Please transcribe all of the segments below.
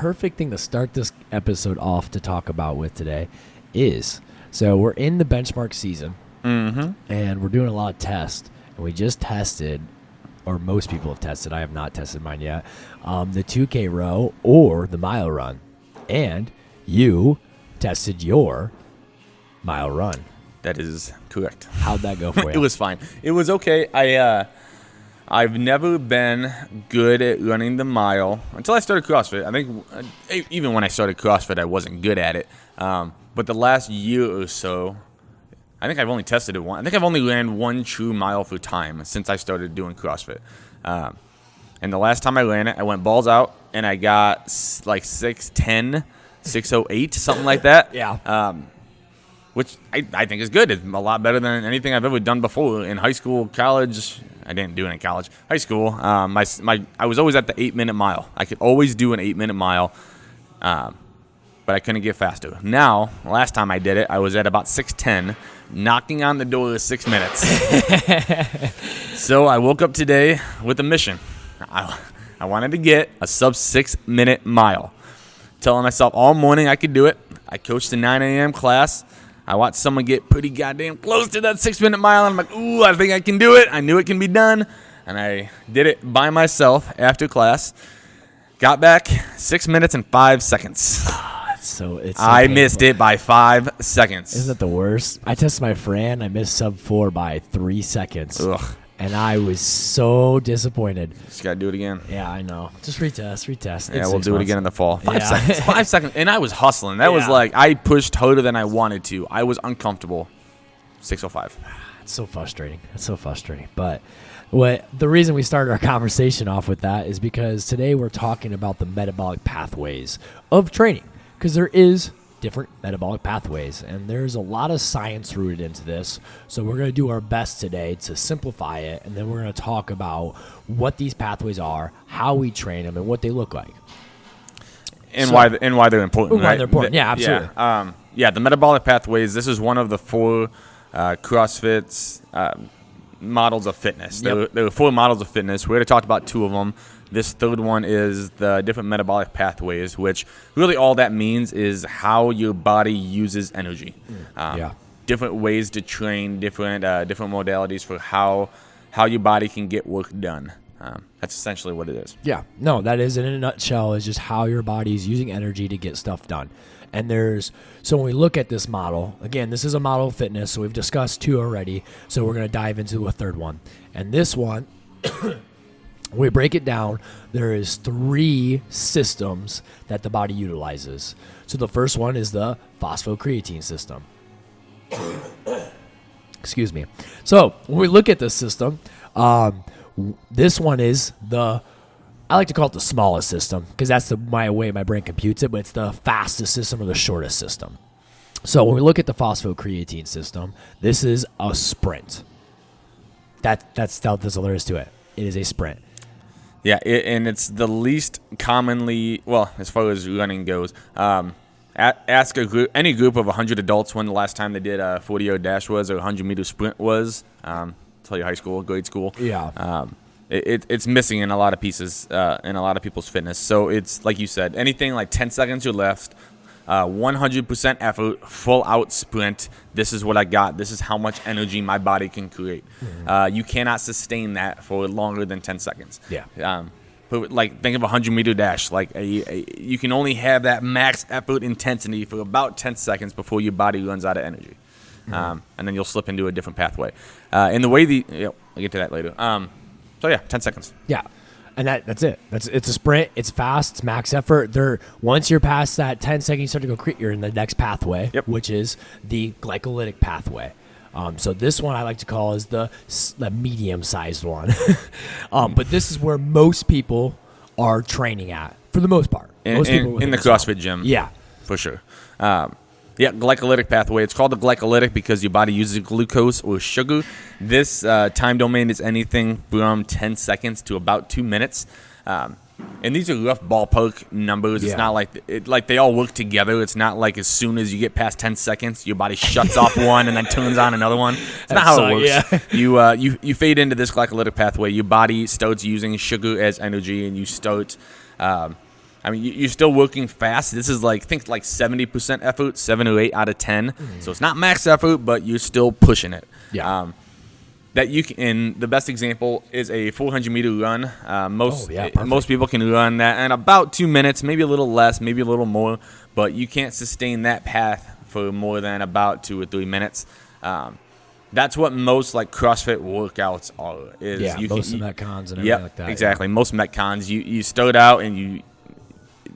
perfect thing to start this episode off to talk about with today is, so we're in the benchmark season, and we're doing a lot of tests, and we just tested, or most people have tested, I have not tested mine yet, the 2K row or the mile run, and you tested your mile run. That is correct. How'd that go for you? It was fine. It was okay. I've never been good at running the mile until I started CrossFit. I think even when I started CrossFit, I wasn't good at it. But the last year or so, I think I've only tested it once. I think I've only ran one true mile for time since I started doing CrossFit. And the last time I ran it, I went balls out, and I got like 6:10, 6:08, something like that. Yeah. Which I think is good. It's a lot better than anything I've ever done before in high school, college. I didn't do it in college. High school, I was always at the 8-minute mile. I could always do an 8-minute mile, but I couldn't get faster. Now, last time I did it, I was at about 6:10, knocking on the door of 6 minutes. So I woke up today with a mission. I wanted to get a sub 6-minute mile. Telling myself all morning I could do it. I coached a 9 a.m. class. I watched someone get pretty goddamn close to that 6-minute mile, and I'm like, ooh, I think I can do it. I knew it can be done, and I did it by myself after class. Got back 6 minutes and 5 seconds. I missed it by 5 seconds. Isn't that the worst? I tested my Fran. I missed sub 4 by 3 seconds. Ugh. And I was so disappointed. Just got to do it again. Yeah, I know. Just retest. Yeah, we'll do it again in the fall. 5 Yeah. seconds. 5 seconds. And I was hustling. That was like, I pushed harder than I wanted to. I was uncomfortable. 6:05. It's so frustrating. But the reason we started our conversation off with that is because today we're talking about the metabolic pathways of training. Because there is different metabolic pathways, and there's a lot of science rooted into this. So we're going to do our best today to simplify it, and then we're going to talk about what these pathways are, how we train them, and what they look like. And why they're important, right? Why they're important, yeah, absolutely. Yeah, the metabolic pathways, this is one of the 4 CrossFit's models of fitness. Yep. There were 4 models of fitness. We already talked about 2 of them. This third one is the different metabolic pathways, which really all that means is how your body uses energy. Different ways to train, different modalities for how your body can get work done. That's essentially what it is. Yeah. No, that is, in a nutshell, is just how your body is using energy to get stuff done. And so when we look at this model, again, this is a model of fitness, so we've discussed 2 already, so we're going to dive into a third one. And this one... When we break it down, there is 3 systems that the body utilizes. So the first one is the phosphocreatine system. Excuse me. So when we look at this system, this one is I like to call it the smallest system because that's the way my brain computes it, but it's the fastest system or the shortest system. So when we look at the phosphocreatine system, this is a sprint. That's all there is to it. It is a sprint. Yeah, and it's the least commonly, well, as far as running goes. Ask any group of 100 adults when the last time they did a 40-yard dash was or a 100-meter sprint was. Tell you high school, grade school. Yeah. It's missing in a lot of pieces, in a lot of people's fitness. So it's, like you said, anything like 10 seconds or less, 100% effort, full out sprint. This is what I got. This is how much energy my body can create. Mm-hmm. You cannot sustain that for longer than 10 seconds. Yeah. But like think of a 100-meter dash. Like you can only have that max effort intensity for about 10 seconds before your body runs out of energy, and then you'll slip into a different pathway. And the way I'll get to that later. 10 seconds. Yeah. And that's it. It's a sprint. It's fast. It's max effort. Once you're past that 10 seconds, you start to go. You're in the next pathway, which is the glycolytic pathway. So this one I like to call is the medium-sized one. But this is where most people are training at for the most part. Most people in the CrossFit gym. Yeah, for sure. Glycolytic pathway. It's called the glycolytic because your body uses glucose or sugar. This time domain is anything from 10 seconds to about 2 minutes. And these are rough ballpark numbers. It's not like they all work together. It's not like as soon as you get past 10 seconds, your body shuts off one and then turns on another one. It's not how it works. Yeah. You fade into this glycolytic pathway. Your body starts using sugar as energy, and you start I mean, you're still working fast. This is like, think like 70% effort, 7 or 8 out of 10. So it's not max effort, but you're still pushing it. Yeah. That you can. And the best example is a 400-meter run. Most people can run that in about 2 minutes, maybe a little less, maybe a little more, but you can't sustain that path for more than about 2 or 3 minutes. That's what most like CrossFit workouts are. Most of Metcons and everything like that. Exactly. Yeah. Most Metcons, you start out and you.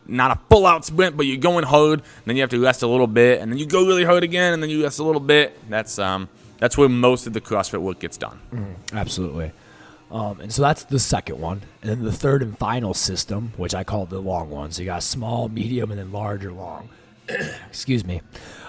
Not a full-out sprint, but you're going hard, and then you have to rest a little bit, and then you go really hard again, and then you rest a little bit. That's where most of the CrossFit work gets done. Absolutely. And so that's the second one. And then the third and final system, which I call the long one. So you got small, medium, and then large or long. Excuse me.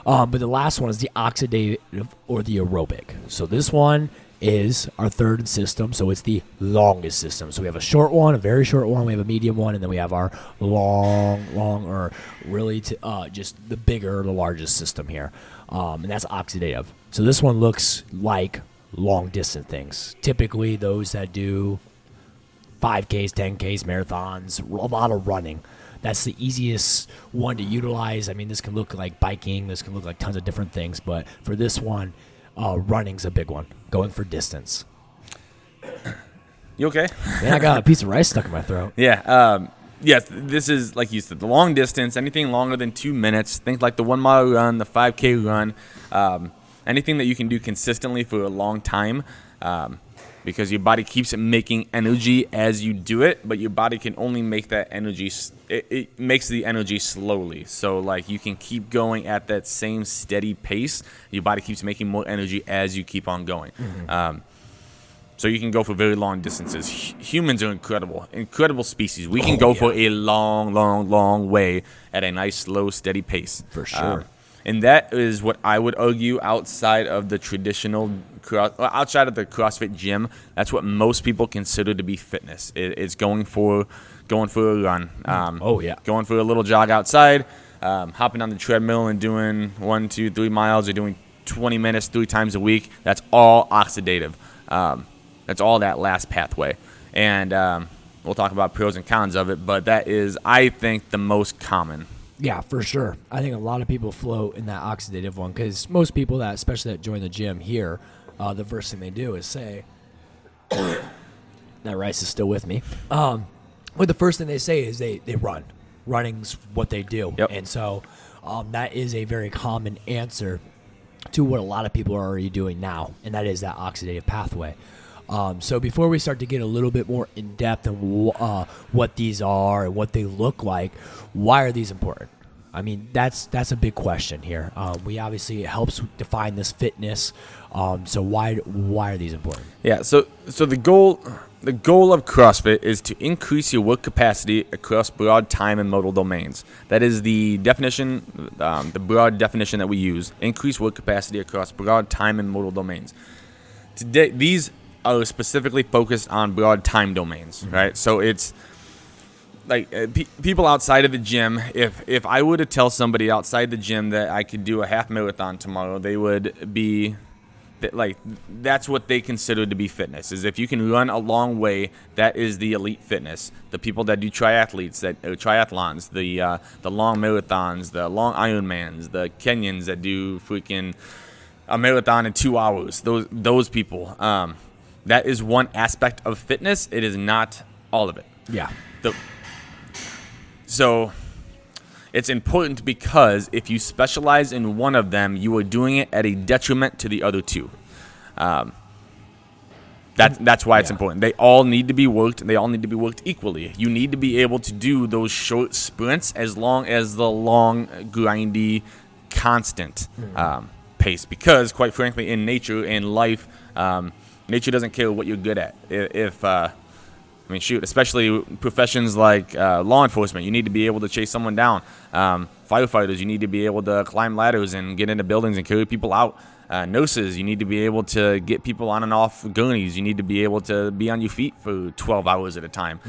But the last one is the oxidative or the aerobic. So this one is our third system, so it's the longest system. So we have a short one, a very short one, we have a medium one, and then we have our long, or really just the bigger, the largest system here, and that's oxidative. So this one looks like long distance things. Typically, those that do 5Ks, 10Ks, marathons, a lot of running. That's the easiest one to utilize. I mean, this can look like biking, this can look like tons of different things, but for this one, running's a big one. Going for distance. You okay? Man, I got a piece of rice stuck in my throat. Yeah. Yes, this is, like you said, the long distance, anything longer than 2 minutes. Think like the 1 mile run, the 5K run, anything that you can do consistently for a long time, because your body keeps making energy as you do it, but your body can only make that energy, it makes the energy slowly. So like you can keep going at that same steady pace. Your body keeps making more energy as you keep on going. So you can go for very long distances. Humans are incredible species. We can go for a long way at a nice, slow, steady pace. For sure. And that is what I would argue outside of the traditional, outside of the CrossFit gym. That's what most people consider to be fitness. It's going for a run. Going for a little jog outside, hopping on the treadmill and doing 1, 2, 3 miles, or doing 20 minutes 3 times a week. That's all oxidative. That's all that last pathway. And we'll talk about pros and cons of it, but that is, I think, the most common. Yeah, for sure. I think a lot of people float in that oxidative one because most people that, especially that join the gym here, the first thing they do is say, that rice is still with me. But the first thing they say is they run. Running's what they do. Yep. And so that is a very common answer to what a lot of people are already doing now, and that is that oxidative pathway. So before we start to get a little bit more in depth on what these are and what they look like, why are these important? I mean, that's a big question here. It helps define this fitness. So why are these important? Yeah. So the goal of CrossFit is to increase your work capacity across broad time and modal domains. That is the definition, the broad definition that we use. Increase work capacity across broad time and modal domains. Today, these are specifically focused on broad time domains, right? So it's like people outside of the gym. If I were to tell somebody outside the gym that I could do a half marathon tomorrow, they would be like, that's what they consider to be fitness. Is if you can run a long way, that is the elite fitness. The people that do triathlons, the long marathons, the long Ironmans, the Kenyans that do freaking a marathon in 2 hours. Those people. That is one aspect of fitness. It is not all of it. Yeah. So it's important because if you specialize in one of them, you are doing it at a detriment to the other two. That's why it's important. They all need to be worked, and they all need to be worked equally. You need to be able to do those short sprints as long as the long, grindy, constant pace. Because, quite frankly, in nature, in life, nature doesn't care what you're good at. Especially professions like law enforcement, you need to be able to chase someone down. Firefighters, you need to be able to climb ladders and get into buildings and carry people out. Nurses, you need to be able to get people on and off gurneys. You need to be able to be on your feet for 12 hours at a time.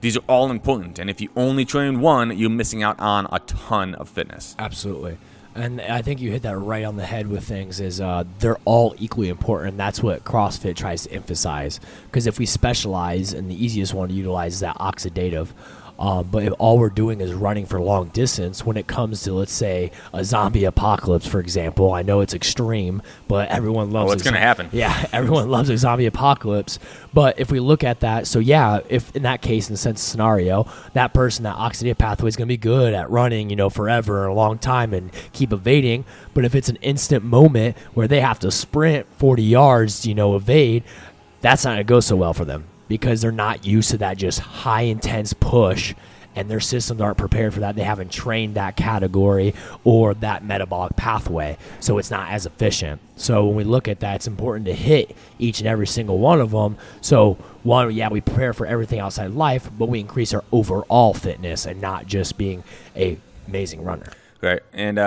These are all important, and if you only train one, you're missing out on a ton of fitness. Absolutely. And I think you hit that right on the head with things is they're all equally important. And that's what CrossFit tries to emphasize. Because if we specialize, and the easiest one to utilize is that oxidative, But if all we're doing is running for long distance, when it comes to, let's say, a zombie apocalypse, for example, I know it's extreme, but everyone loves What's going to happen? Yeah, everyone loves a zombie apocalypse. But if we look at that, so yeah, if in that case, in the sense scenario, that person, that oxidative pathway is going to be good at running, forever, a long time and keep evading. But if it's an instant moment where they have to sprint 40 yards, evade, that's not going to go so well for them because they're not used to that just high intense push, and their systems aren't prepared for that. They haven't trained that category or that metabolic pathway, so it's not as efficient. So when we look at that, it's important to hit each and every single one of them. So one, yeah, we prepare for everything outside life, but we increase our overall fitness and not just being a amazing runner. Right, and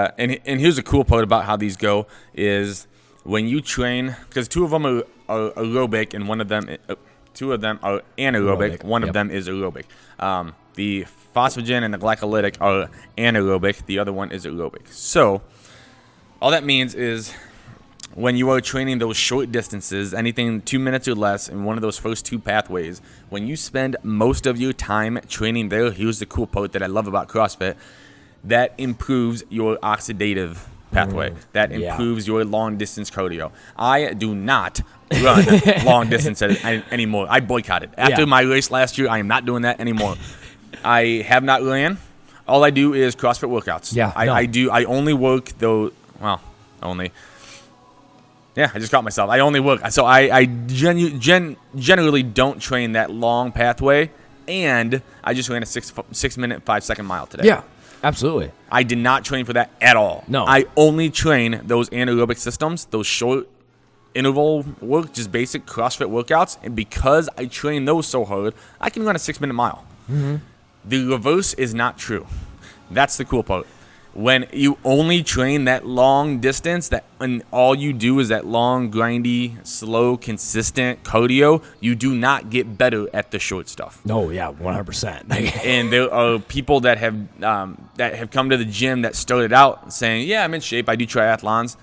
here's a cool part about how these go is when you train, because two of them are aerobic and one of them, two of them are anaerobic. One of them is aerobic. The phosphagen and the glycolytic are anaerobic. The other one is aerobic. So all that means is when you are training those short distances, anything 2 minutes or less in one of those first two pathways, when you spend most of your time training there, here's the cool part that I love about CrossFit, that improves your oxidative pathway. That improves your long distance cardio. I do not run long distance anymore. I boycotted. After my race last year, I am not doing that anymore. I have not ran. All I do is CrossFit workouts. I only work only. Yeah, I just caught myself. I only work. So I generally don't train that long pathway, and I just ran a 6 minute, 5 second mile today. Yeah. Absolutely. I did not train for that at all. No. I only train those anaerobic systems, those short interval work, just basic CrossFit workouts. And because I train those so hard, I can run a 6 minute mile. Mm-hmm. The reverse is not true. That's the cool part. When you only train that long distance, and all you do is that long, grindy, slow, consistent cardio, you do not get better at the short stuff. No, yeah, 100%. And there are people that have come to the gym that started out saying, "Yeah, I'm in shape. I do triathlons."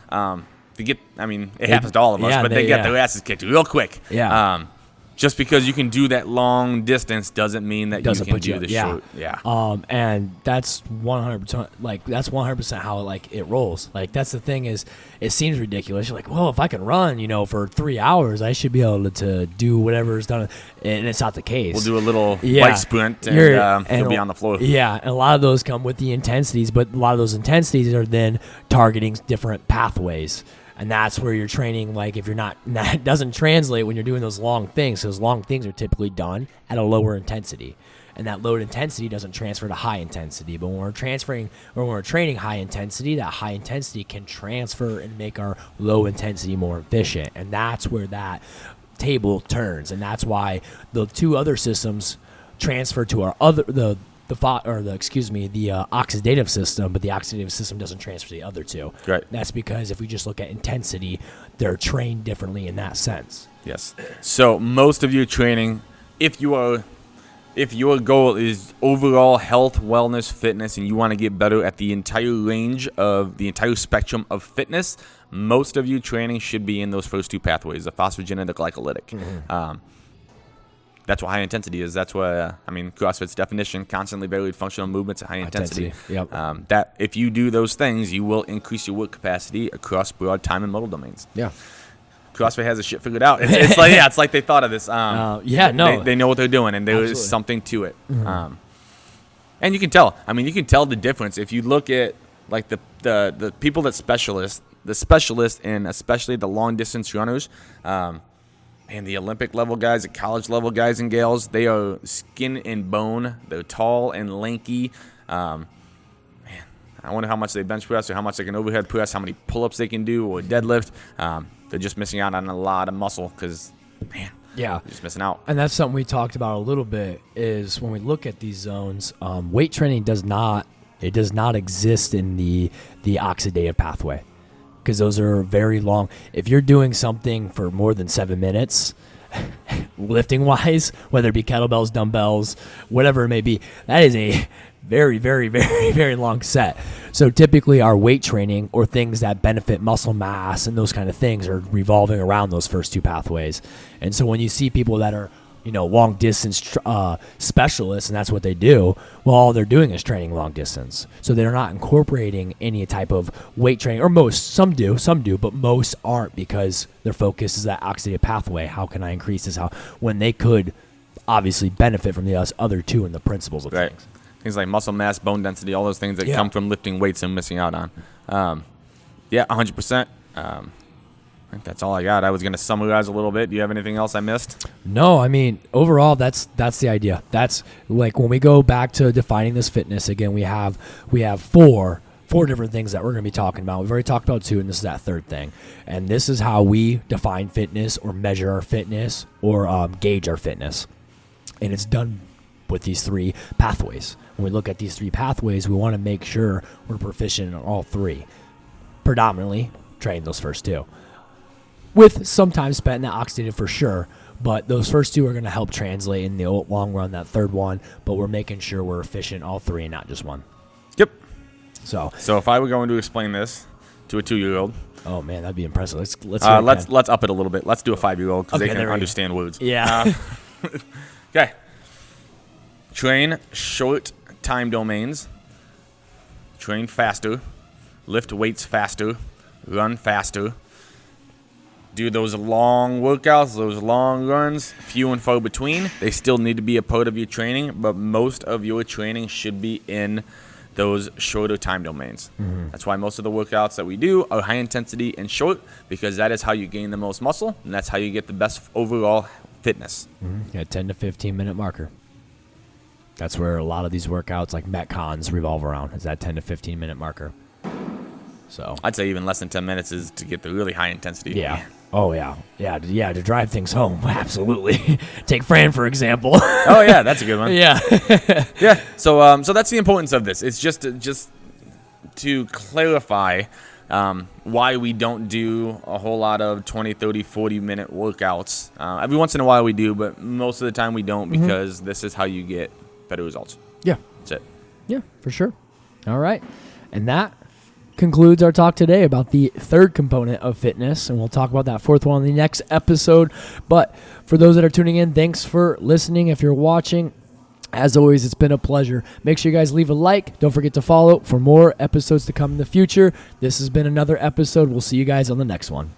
It happens to all of us, but they get their asses kicked real quick. Yeah. Just because you can do that long distance doesn't mean that you can do the short. Yeah. And that's 100%. That's 100% how it rolls. That's the thing is, it seems ridiculous. You're like, well, if I can run, for 3 hours, I should be able to do whatever is done. And it's not the case. We'll do a little bike sprint, and you'll be on the floor. Yeah, and a lot of those come with the intensities, but a lot of those intensities are then targeting different pathways. And that's where you're training, if you're not, that doesn't translate when you're doing those long things. Those long things are typically done at a lower intensity. And that low intensity doesn't transfer to high intensity. But when we're training high intensity, that high intensity can transfer and make our low intensity more efficient. And that's where that table turns. And that's why the two other systems transfer to our the oxidative system, but the oxidative system doesn't transfer to the other two. Right. That's because if we just look at intensity, they're trained differently in that sense. Yes. So most of your training, if your goal is overall health, wellness, fitness, and you want to get better at the entire range of the entire spectrum of fitness, most of your training should be in those first two pathways, the phosphagen and the glycolytic. Mm-hmm. That's what high intensity is. That's what CrossFit's definition: constantly varied functional movements at high intensity. Yep. That if you do those things, you will increase your work capacity across broad time and modal domains. Yeah. CrossFit has the shit figured out. It's like they thought of this. They know what they're doing, and there is something to it. Mm-hmm. And you can tell. You can tell the difference if you look at the people that specialists, and especially the long distance runners. And the Olympic level guys, the college level guys and gals, they are skin and bone. They're tall and lanky. I wonder how much they bench press or how much they can overhead press, how many pull-ups they can do or deadlift. They're just missing out on a lot of muscle because, they're just missing out. And that's something we talked about a little bit is when we look at these zones, weight training does not exist in the oxidative pathway. Because those are very long. If you're doing something for more than 7 minutes, lifting wise, whether it be kettlebells, dumbbells, whatever it may be, that is a very, very, very, very long set. So typically our weight training or things that benefit muscle mass and those kind of things are revolving around those first two pathways. And so when you see people that are long distance specialists, and that's what they do. Well, all they're doing is training long distance. So they're not incorporating any type of weight training, or some do, but most aren't, because their focus is that oxidative pathway. How can I increase this? When they could obviously benefit from the other two and the principles of things. Things like muscle mass, bone density, all those things that come from lifting weights and missing out on. 100%. I think that's all I got. I was going to summarize a little bit. Do you have anything else I missed? No, I mean, overall, that's the idea. That's like when we go back to defining this fitness again. We have four different things that we're going to be talking about. We've already talked about two, and this is that third thing. And this is how we define fitness, or measure our fitness, or gauge our fitness. And it's done with these three pathways. When we look at these three pathways, we want to make sure we're proficient in all three. Predominantly train those first two, with some time spent in that oxidative for sure, but those first two are going to help translate in the long run, that third one, but we're making sure we're efficient in all three and not just one. Yep. So if I were going to explain this to a 2-year-old, oh man, that'd be impressive. Let's up it a little bit. Let's do a 5-year-old, because they can understand words. Yeah. Okay. Train short time domains. Train faster. Lift weights faster. Run faster. Do those long workouts, those long runs, few and far between. They still need to be a part of your training, but most of your training should be in those shorter time domains. Mm-hmm. That's why most of the workouts that we do are high intensity and short, because that is how you gain the most muscle, and that's how you get the best overall fitness. Mm-hmm. Yeah, 10 to 15 minute marker. That's where a lot of these workouts like Metcons revolve around, is that 10 to 15 minute marker. So I'd say even less than 10 minutes is to get the really high intensity. Yeah. Oh, yeah. To drive things home. Absolutely. Take Fran, for example. Oh, yeah. That's a good one. Yeah. Yeah. So that's the importance of this. It's just to clarify why we don't do a whole lot of 20, 30, 40-minute workouts. Every once in a while we do, but most of the time we don't, because this is how you get better results. Yeah. That's it. Yeah, for sure. All right. And that concludes our talk today about the third component of fitness, and we'll talk about that fourth one on the next episode. But for those that are tuning in, thanks for listening. If you're watching, as always, it's been a pleasure. Make sure you guys leave a like. Don't forget to follow for more episodes to come in the future. This has been another episode. We'll see you guys on the next one.